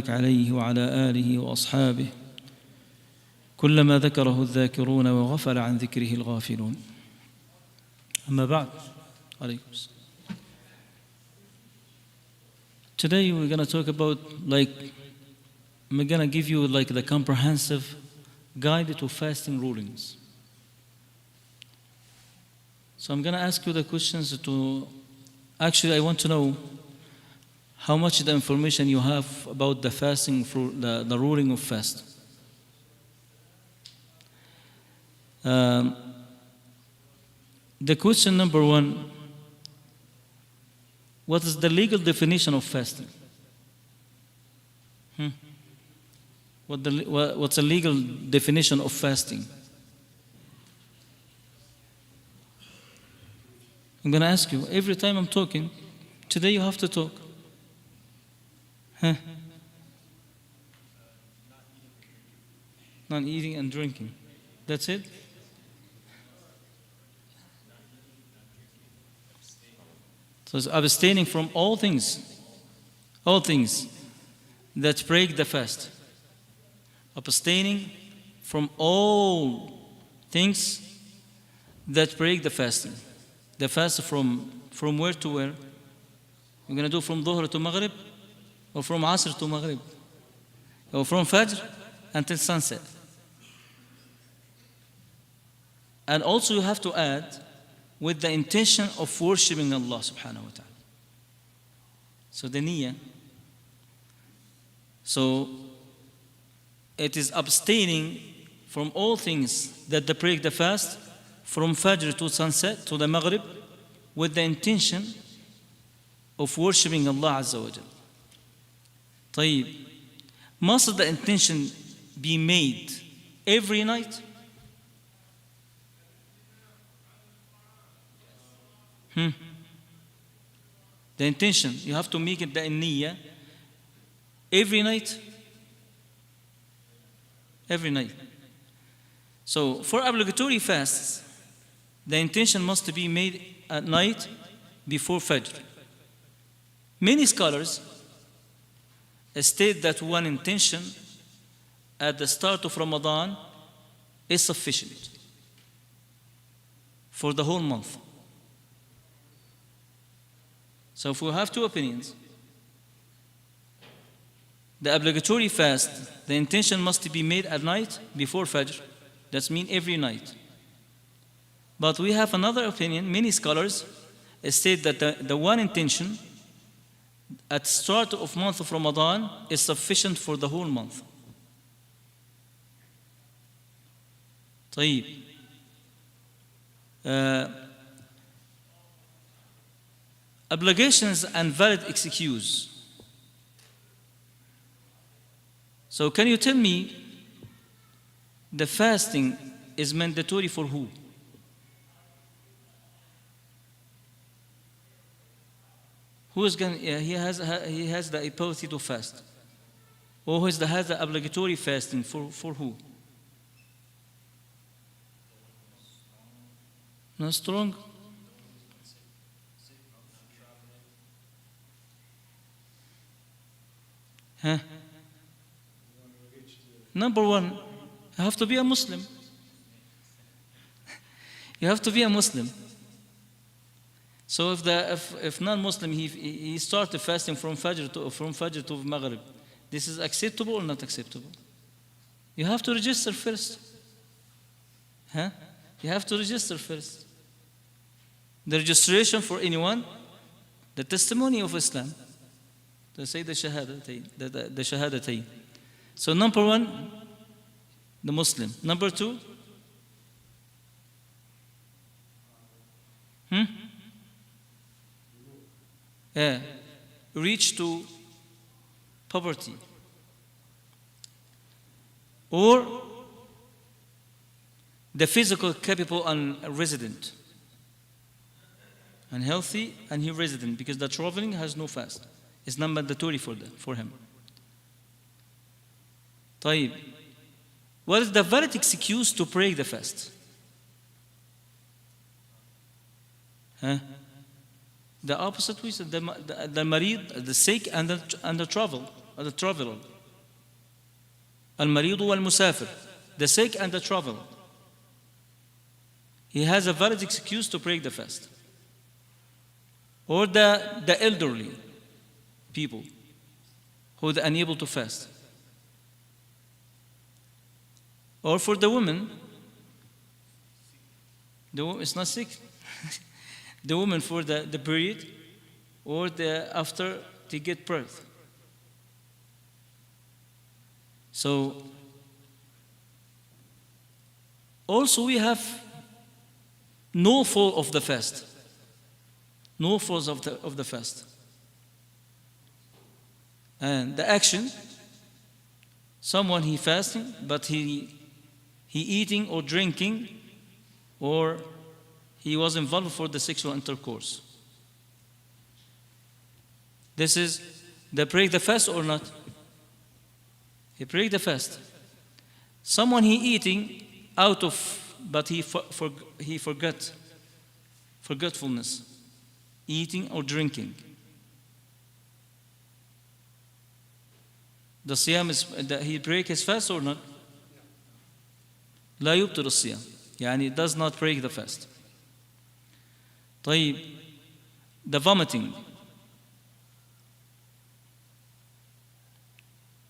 عليه وعلى آله وأصحابه كلما ذكره الذاكرون وغفل عن ذكره الغافلون. أما بعد. عليكم السلام. Today we're going to talk about I'm going to give you the comprehensive guide to fasting rulings. So I'm going to ask you the questions I want to know how much the information you have about the fasting, for the ruling of fast. The question number one, what is the legal definition of fasting? What's the legal definition of fasting? I'm going to ask you, every time I'm talking, today you have to talk. Not eating and drinking. That's it? So it's abstaining from all things that break the fast. Abstaining from all things that break the fasting. The fast from where to where? We're going to do from Dhuhr to Maghrib, or from Asr to Maghrib, or from Fajr until sunset. And also you have to add with the intention of worshipping Allah subhanahu wa ta'ala. So the niyyah. So it is abstaining from all things that break the fast, from Fajr to sunset to the Maghrib, with the intention of worshipping Allah Azza wa Jalla. طيب, must the intention be made every night? The intention, you have to make it the niyyah every night? Every night. So for obligatory fasts, the intention must be made at night before Fajr. Many scholars state that one intention at the start of Ramadan is sufficient for the whole month. So if we have two opinions, the obligatory fast, the intention must be made at night before Fajr. That means every night. But we have another opinion. Many scholars state that the one intention at start of month of Ramadan is sufficient for the whole month. طيب. Obligations and valid excuse. So can you tell me, the fasting is mandatory for who? Who is going? He has the ability to fast. Or has the obligatory fasting for who? Not strong. Number one, you have to be a Muslim. You have to be a Muslim. So if non-Muslim he started fasting from Fajr to Maghrib, this is acceptable or not acceptable? You have to register first. You have to register first. The registration for anyone, the testimony of Islam. They say the shahadatayn. So number one, the Muslim. Number two, reach to poverty. Or the physical capable and resident. And healthy and he resident, because the traveling has no fast. It's not mandatory for him. طيب. What is the valid excuse to break the fast? The opposite, we said, the marid, the sick, and the travel. the traveler. المريض والمسافر, the sick and the traveler. He has a valid excuse to break the fast. Or the elderly people who are unable to fast. Or for the woman, it's not sick. The woman for the period or after they get birth. So, also we have no fall of the fast. No falls of the fast. And the action, someone he fasting, but he eating or drinking, or he was involved for the sexual intercourse. This is the break the fast or not? He break the fast. Someone he eating out of, but he forgot, forgetfulness, eating or drinking. The siyam is, he break his fast or not? لا يبطل الصيام. يعني it does not break the fast. طيب, the vomiting.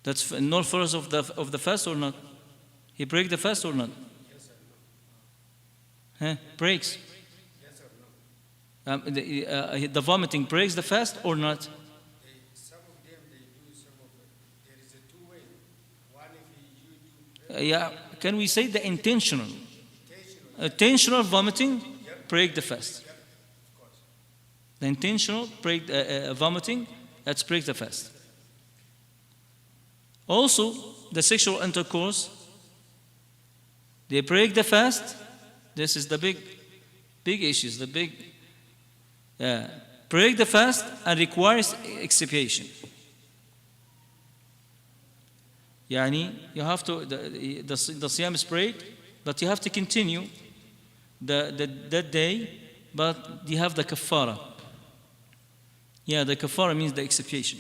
That's no force of the fast or not? He break the fast or not? Yes or no? Breaks. Yes or no? The vomiting breaks the fast or not? Some of them they do, some of them. There is a two way. One if you do. Yeah, can we say the intentional? Intentional vomiting break the fast. Yep, of course. The intentional vomiting, that's break the fast. Also, the sexual intercourse, they break the fast. This is the big issues, the big break the fast and requires expiation. Yani you have to the siyam is break, but you have to continue that day, but you have the kafara. Yeah, the kafara means the expiation.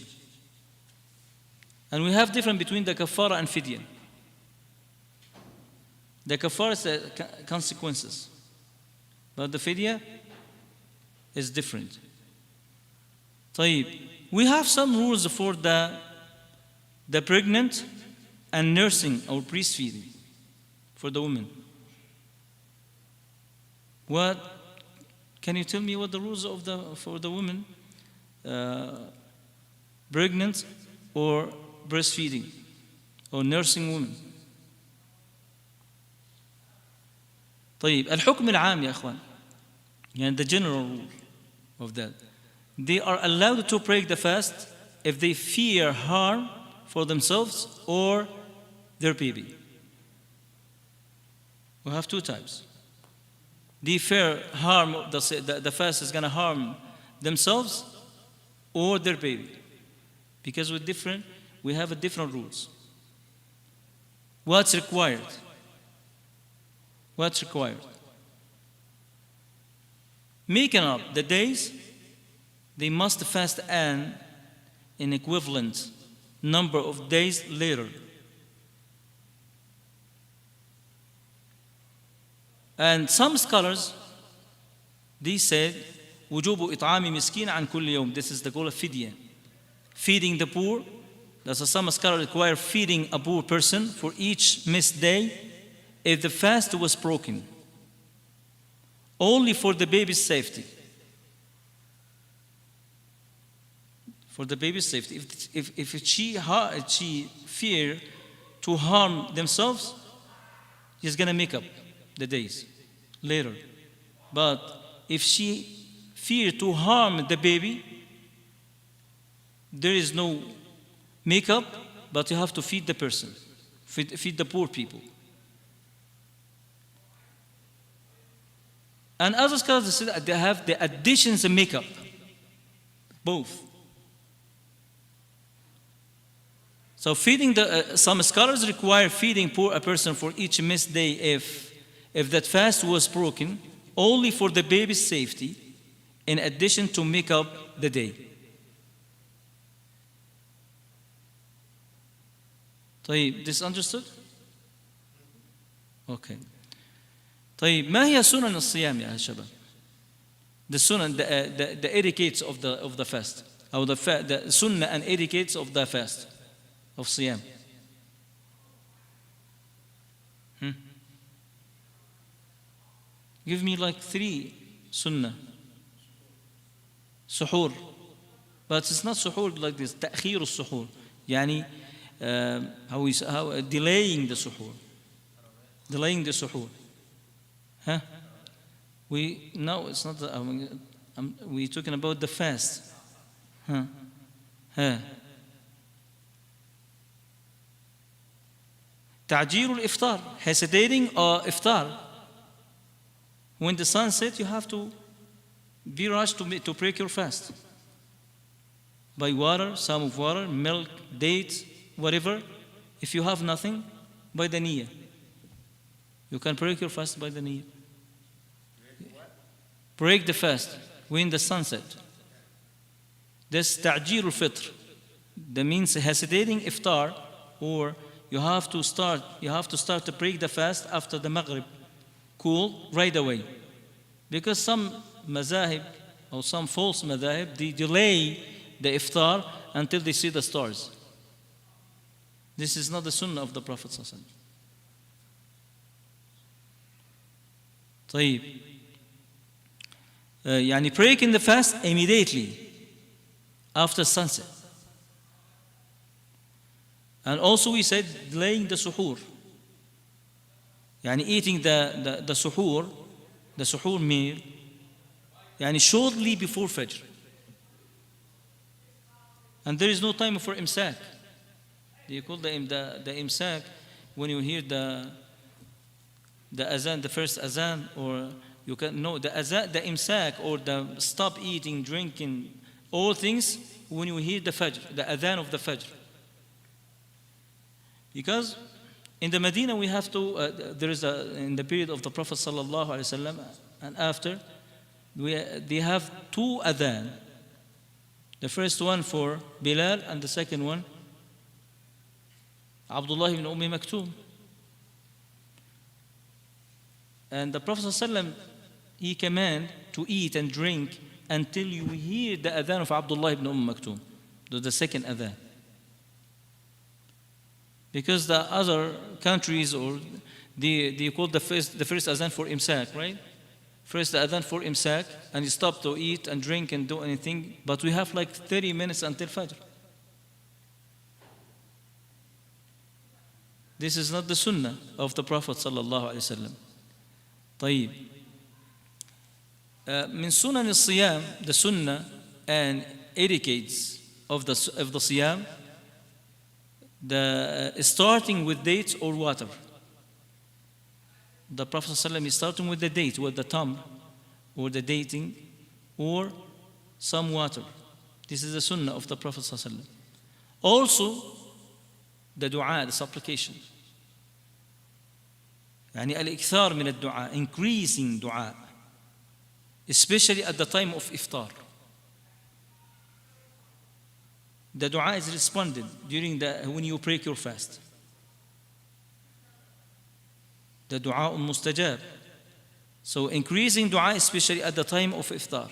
And we have difference between the kafara and fidya. The kafara is the consequences, but the fidya is different. طيب, we have some rules for the pregnant and nursing or breastfeeding for the women. What can you tell me what the rules for the women pregnant or breastfeeding or nursing women? طيب, الحكم العام يا اخوان, يعني the general rule of that, they are allowed to break the fast if they fear harm for themselves or their baby. We have two types. They fear harm, the fast is going to harm themselves or their baby. Because we have different rules. What's required? What's required? Making up the days, they must fast an equivalent number of days later. And some scholars, they said, وجوب إطعام مسكين عن كل يوم. This is the goal of fidya. Feeding the poor. That's why some scholars require feeding a poor person for each missed day if the fast was broken. Only for the baby's safety. For the baby's safety. If she fear to harm themselves, she's going to make up the days later. But if she fear to harm the baby, there is no makeup, but you have to feed the person, feed the poor people. And other scholars say that they have the additions and makeup, both. So feeding some scholars require feeding a person for each missed day if that fast was broken, only for the baby's safety, in addition to make up the day. طيب, this understood? Okay. طيب, ما هي سنن الصيام يا شباب? The sunan, the etiquettes of the fast, or the sunnah and etiquettes of the fast, of siyam. Give me like 3 sunnah. Suhoor. But it's not suhoor like this. تأخير السحور. يعني how delaying the suhoor. Delaying the suhoor. Huh? No, it's not. We're talking about the fast. Huh? Huh? تعجيل الإفطار. Hesitating or iftar. When the sun sets, you have to be rushed to break your fast. By water, some of water, milk, dates, whatever. If you have nothing, by the niyyah. You can break your fast by the niyyah. Break the fast when the sun sets. This تعجيل الفطر. That means hesitating iftar, or you have to start to break the fast after the maghrib. Cool, right away. Because some mazahib or some false madhahib, they delay the iftar until they see the stars. This is not the sunnah of the Prophet sallallahu alaihi wasallam. طيب. يعني breaking the fast immediately after sunset. And also we said delaying the suhoor. يعني eating the suhoor meal, يعني shortly before Fajr. And there is no time for imsak. They call the imsak when you hear the azan, the first azan, or you can know the azan, the imsak, or the stop eating, drinking, all things when you hear the Fajr, the adhan of the Fajr. Because in the Medina we have to, there is in the period of the Prophet sallallahu alaihi wasallam and after, they have 2 adhan. The first one for Bilal and the second one Abdullah ibn Maktoum. And the Prophet sallallahu alaihi wasallam, he command to eat and drink until you hear the adhan of Abdullah ibn Maktoum, the second adhan. Because the other countries, or they call the first adhan for imsak, right? First the adhan for imsak, and you stop to eat and drink and do anything. But we have like 30 minutes until Fajr. This is not the sunnah of the Prophet sallallahu alaihi wasallam. طيب. من سنن الصيام, the sunnah and etiquettes of the siyam, the starting with dates or water. The Prophet ﷺ is starting with the date, with the tamr, or the dating, or some water. This is the sunnah of the Prophet ﷺ. Also, the dua, the supplication. يعني الإكثار من الدعاء, increasing dua, especially at the time of iftar. The dua is responded when you break your fast. The dua mustajab. So increasing dua, especially at the time of iftar.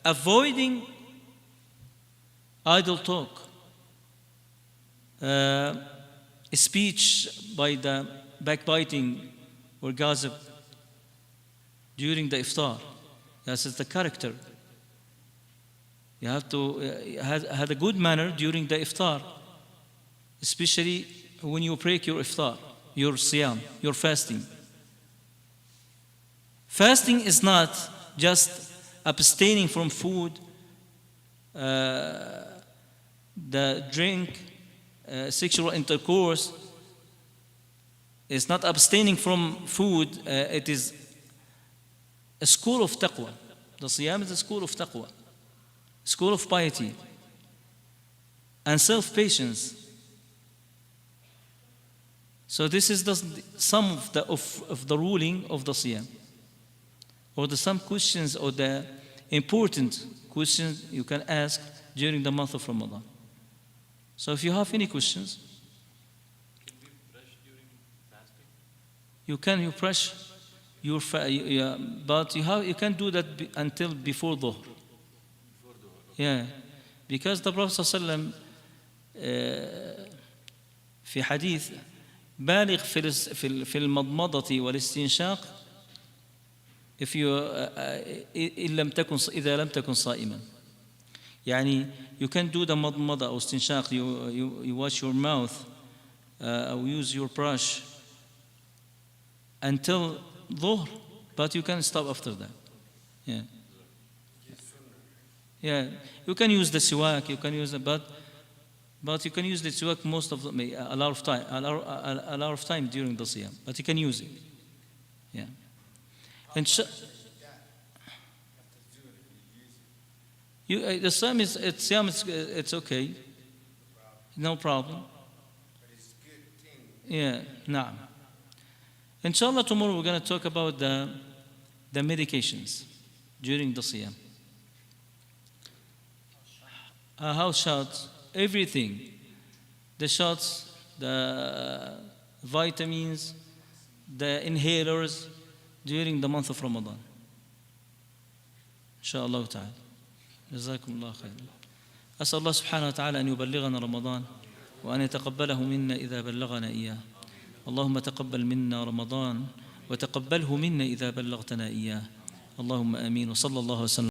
Avoiding idle talk, speech by the backbiting or gossip during the iftar. This is the character. You have to have a good manner during the iftar, especially when you break your iftar, your siyam, your fasting. Fasting is not just abstaining from food, the drink, sexual intercourse. It's not abstaining from food, it is a school of taqwa. The siyam is a school of taqwa, school of piety and self-patience. So this is some of the ruling of the siyam, or some questions, or the important questions you can ask during the month of Ramadan. So if you have any questions, Can we brush during fasting? you brush your yeah, but you can't do that until before dhuhr. Before the Yeah, because the Prophet صلى الله عليه وسلم في حديث بالغ في المضمضة والاستنشاق if you إذا لم تكن صائما. يعني you can do the مضمضة أو استنشاق, you wash your mouth or use your brush until dhuhr, but you can stop after that. Yeah. Yeah, you can use the siwak, you can use it, but you can use the siwak most of a lot of time during the siyam, but you can use it. Yeah. And the siyam it's okay, no problem. But it's good thing. Yeah, nah. Inshallah, tomorrow we're going to talk about the medications during the siyam. House shots, everything. The shots, the vitamins, the inhalers during the month of Ramadan. Inshallah ta'ala. جزاكم الله خيرا. أسأل الله سبحانه وتعالى أن يبلغنا رمضان وأن يتقبله منا إذا بلغنا إياه. اللهم تقبل منا رمضان وتقبله منا إذا بلغتنا إياه. اللهم آمين وصلى الله وسلم